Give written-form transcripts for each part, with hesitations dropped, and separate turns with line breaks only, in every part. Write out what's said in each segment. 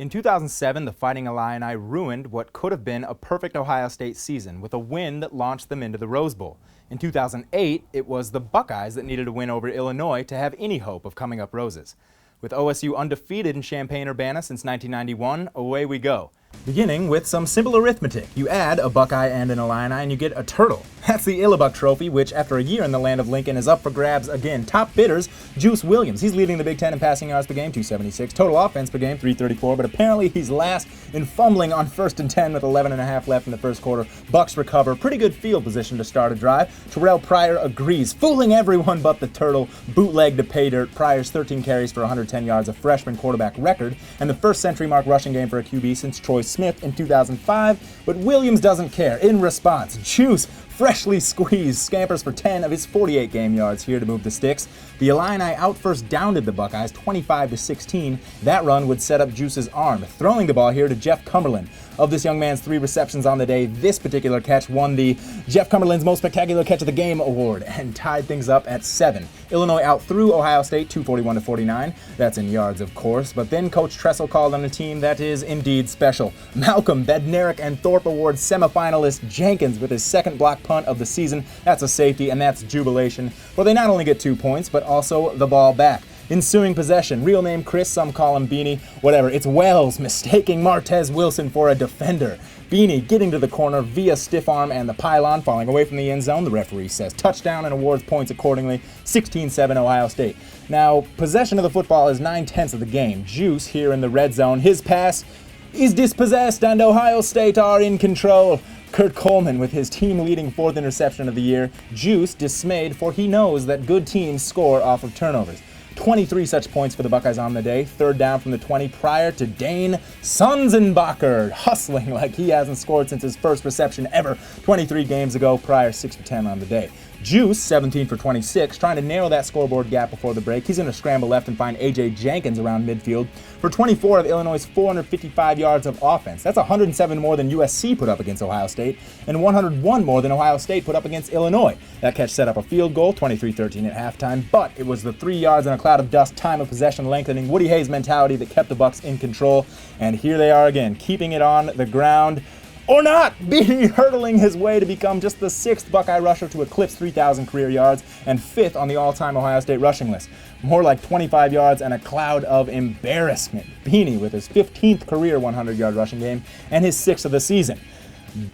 In 2007, the Fighting Illini ruined what could have been a perfect Ohio State season with a win that launched them into the Rose Bowl. In 2008, it was the Buckeyes that needed a win over Illinois to have any hope of coming up roses. With OSU undefeated in Champaign-Urbana since 1991, away we go. Beginning with some simple arithmetic. You add a Buckeye and an Illini and you get a turtle. That's the Illabuck Trophy, which after a year in the land of Lincoln is up for grabs again. Top bidders, Juice Williams. He's leading the Big Ten in passing yards per game, 276. Total offense per game, 334. But apparently he's last in fumbling on 1st and 10 with 11.5 left in the first quarter. Bucks recover. Pretty good field position to start a drive. Terrell Pryor agrees, fooling everyone but the turtle. Bootleg to pay dirt. Pryor's 13 carries for 110 yards, a freshman quarterback record, and the first century mark rushing game for a QB since Troy Smith in 2005, but Williams doesn't care. In response, Juice, freshly squeezed, scampers for 10 of his 48 game yards here to move the sticks. The Illini out first downed the Buckeyes 25-16. That run would set up Juice's arm, throwing the ball here to Jeff Cumberland. Of this young man's 3 receptions on the day, this particular catch won the Jeff Cumberland's Most Spectacular Catch of the Game award and tied things up at 7. Illinois outthrew Ohio State 241-49. That's in yards, of course, but then Coach Tressel called on a team that is indeed special. Malcolm Bednarik and Thorpe Award semifinalist Jenkins with his second block punt of the season. That's a safety, and that's jubilation. Well, they not only get 2 points, but also the ball back. Ensuing possession, real name Chris, some call him Beanie, whatever. It's Wells mistaking Martez Wilson for a defender. Beanie getting to the corner via stiff arm and the pylon, falling away from the end zone. The referee says touchdown and awards points accordingly. 16-7 Ohio State. Now, possession of the football is 9/10 of the game. Juice here in the red zone. His pass is dispossessed and Ohio State are in control. Kurt Coleman with his team-leading 4th interception of the year. Juice dismayed, for he knows that good teams score off of turnovers. 23 such points for the Buckeyes on the day. 3rd down from the 20 prior to Dane Sunzenbacher, hustling like he hasn't scored since his first reception ever 23 games ago. Pryor 6 for 10 on the day. Juice, 17 for 26, trying to narrow that scoreboard gap before the break. He's going to scramble left and find A.J. Jenkins around midfield for 24 of Illinois' 455 yards of offense. That's 107 more than USC put up against Ohio State and 101 more than Ohio State put up against Illinois. That catch set up a field goal, 23-13 at halftime, but it was the 3 yards in a cloud of dust, time of possession lengthening, Woody Hayes mentality that kept the Bucks in control. And here they are again, keeping it on the ground. Or not! Beanie hurtling his way to become just the 6th Buckeye rusher to eclipse 3,000 career yards and 5th on the all-time Ohio State rushing list. More like 25 yards and a cloud of embarrassment. Beanie with his 15th career 100-yard rushing game and his 6th of the season.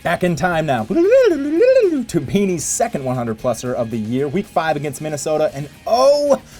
Back in time now to Beanie's second 100-pluser of the year, Week 5 against Minnesota, and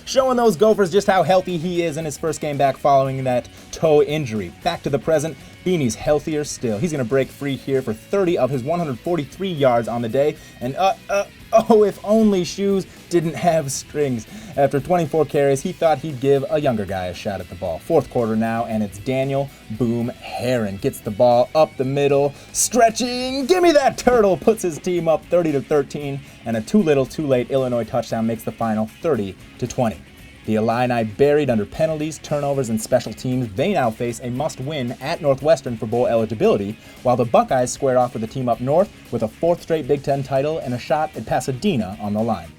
showing those Gophers just how healthy he is in his first game back following that toe injury. Back to the present, Beanie's healthier still. He's going to break free here for 30 of his 143 yards on the day, and if only shoes didn't have strings. After 24 carries, he thought he'd give a younger guy a shot at the ball. 4th quarter now, and it's Daniel Boom Herron. Gets the ball up the middle, stretching, gimme that turtle, puts his team up 30-13, and a too little, too late Illinois touchdown makes the final 30-20. The Illini buried under penalties, turnovers, and special teams. They now face a must-win at Northwestern for bowl eligibility, while the Buckeyes square off with a team up north with a 4th straight Big Ten title and a shot at Pasadena on the line.